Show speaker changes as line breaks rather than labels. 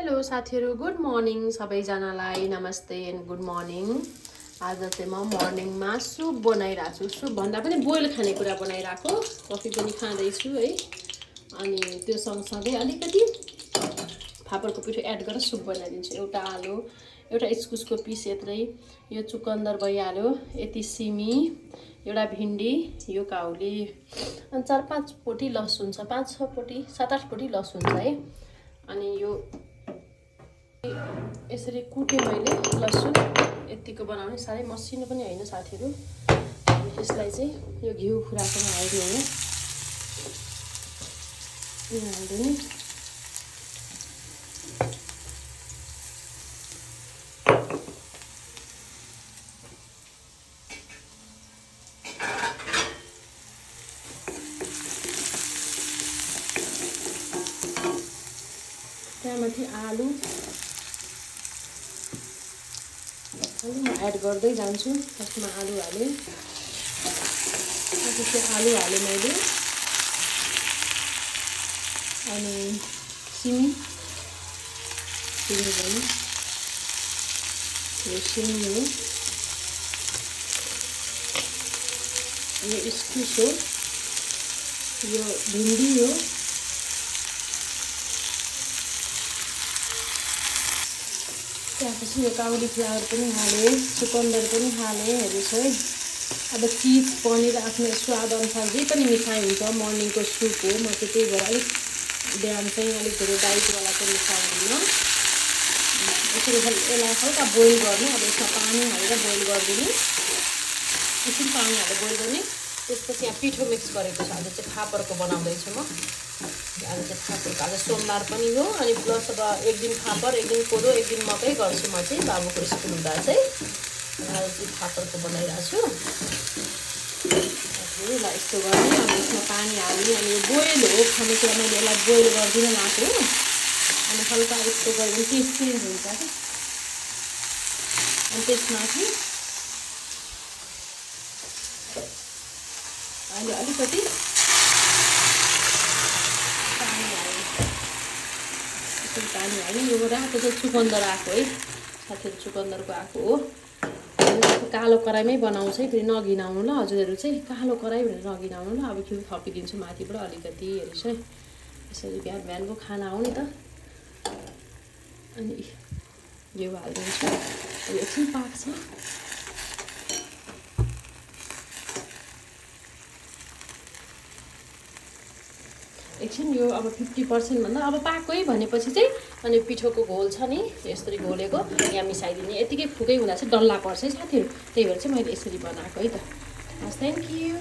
Hello साथीहरू, good morning सबैजनालाई। नमस्ते एन्ड गुड मर्निङ। आज चाहिँ म मर्निङमा सुप बनाइरहेको छु। सुप भन्दा पनि बोइल खानेकुरा बनाइरहेको। कफी पनि खाँदैछु है। अनि त्यो सँगसँगै अलिकति फापरको पिठो एड गरेर सुप बनाइदिन्छु। एउटा आलु, एउटा इस्कुसको पिस यत्रै, यो चुकन्दर भइहाल्यो, यति सिमी, एउटा भिन्डी, यो काउली, अनि 4-5 पोटी लसुन छ, 5-6 पोटी 7-8 पोटी लसुन छ है। अनि यो यसरी कुटे मैले लसुन यतिको बनाउने, साह्रै मसिनो पनि होइन साथीहरू। यसलाई चाहिँ यो घिउ खुरासँग हाल्दिउँ होइन, हालिदिने। त्यहाँमाथि आलु म एड गर्दै जान्छु। फर्स्टमा आलु हालेँ, पछि आलु हालेँ मैले, अनि सिमी पनि, यो सिमी हो, यो इस्कुस हो, यो भिन्डी हो, त्यसपछि यो काउली फ्लावर पनि हालेँ, चुकन्दर पनि हालेँ। हेर्नुहोस् है। अब चिज पनिर आफ्नो स्वाद अनुसार जे पनि मिठाई हुन्छ। मर्निङको सुप हो, म चाहिँ त्यही भएर अलिक बिहान चाहिँ अलिक धेरै डाइटवाला चाहिँ मिसाउँदिनँ। यसरी यसलाई हल्का बोइल गर्ने। अब यसमा पानी हालेर बोइल गरिदिने, एकछिन पानी हालेर बोइल गर्ने। त्यसपछि यहाँ पिठो मिक्स गरेको छ। आज चाहिँ फापरको बनाउँदैछु म। आज चाहिँ फापरको, आज सोमबार पनि हो, अनि प्लस अब एक दिन फापर, एक दिन कोदो, एक दिन मकै गर्छु म चाहिँ बाबुको स्कुल हुँदा चाहिँ। आज चाहिँ फापरको बनाइरहेको छु। यसलाई यस्तो गर्ने, अनि यसमा पानी हाल्ने। अनि यो बोइल हो खानेकुरा, मैले यसलाई बोइल गरिदिन लाएको हो। अनि हल्का यस्तो गऱ्यो भने टेस्ट चेन्ज हुन्छ क्या। अनि त्यसमाथि अहिले अलिकति पानी हाल्ने। यो रातो चाहिँ चुकन्दर आएको है साथीहरू, चुकन्दरको आएको हो। कालो कराईमै बनाउँछ है, फेरि नघिनाउनु ल हजुरहरू चाहिँ, कालो कराई भनेर नघिनाउनु ल। अब घिउ थपिदिन्छु माथिबाट अलिकति। हेर्नुहोस् है, यसरी बिहान बिहानको खाना हो नि त। अनि घिउ हालिदिन्छु, एकछिन पाक्छ। एकछिन यो अब 50% भन्दा अब पाकै भनेपछि चाहिँ अनि पिठोको घोल छ नि, यसरी घोलेको यहाँ मिसाइदिने। यतिकै फुकै हुँदा चाहिँ डल्ला पर्छ है साथीहरू, त्यही भएर चाहिँ मैले यसरी बनाएको है त। हस्, थ्याङ्क यू।